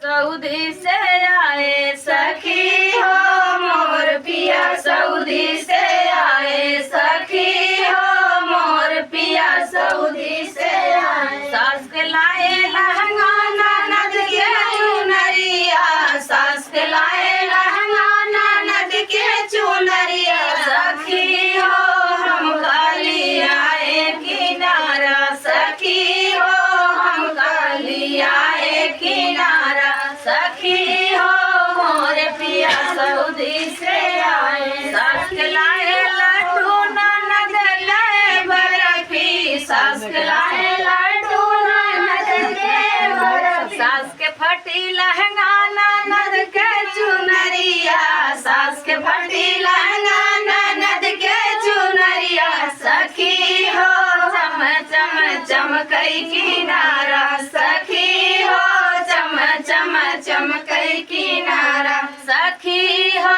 Saudi से आए सखी हो मोर पिया, सऊदी से आए सखी हो मोर पिया, सऊदी से आए। सास के लाए लहंगा ननद के चुनरिया, सास के लाए लहंगा ननद के चुनरिया, सखी हो हम काली आए किनारा, सखी हो हम काली आए किनारा, सखी हो मोर पिया सऊदी से आए। सास के लाए लड्डू ननद के बर्फी, सास के लाए लड्डू ननद के बर्फी, सास के फटी लहंगा ननद के चुनरिया, सास के फटी लहंगा ननद के चुनरिया, सखी हो चम चम चमकई किनारा, सखी हो चम चम चमकई किनारा, सखी हो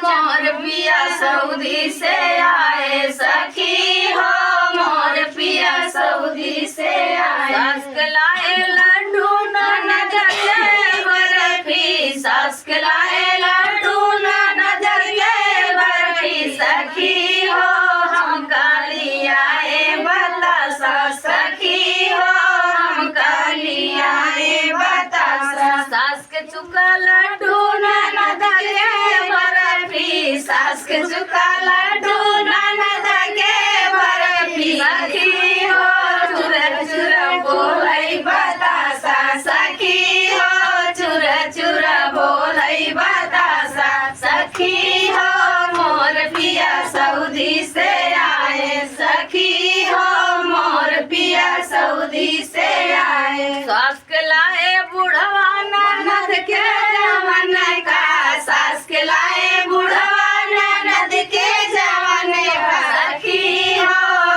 मोर पिया सऊदी से आए, सखी हो मोर पिया सऊदी से आए। सास के लाए लड्डू ननद के बर्फी, सास के लाए लड्डू ननद के बर्फी, सखी हो हम काली आए बतासा, सखी हो हम काली आए बतासा। सास के चुका लड्डू ननद के बर्फी, सास के चुका लड्डू ननद के बर्फी, सखी हो चुर चुर बोलई बतासा, सखी हो चुर चुर बोलई बतासा, सखी हो मोर पिया सऊदी से आए, सखी हो मोर पिया सऊदी से आए। सास के लाए बुढ़वा ननद के जवन का, सास के लाए बुढ़वा ननद के जवन का, सखी हो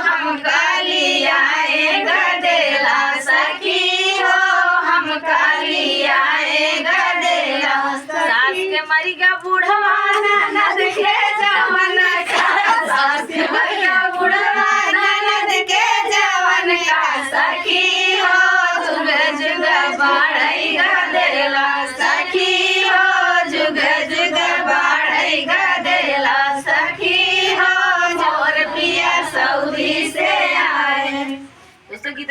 हम काली आए गदेला, सखी हो हम काली आए गदेला। सास के मरिगा बुढ़वा ननद के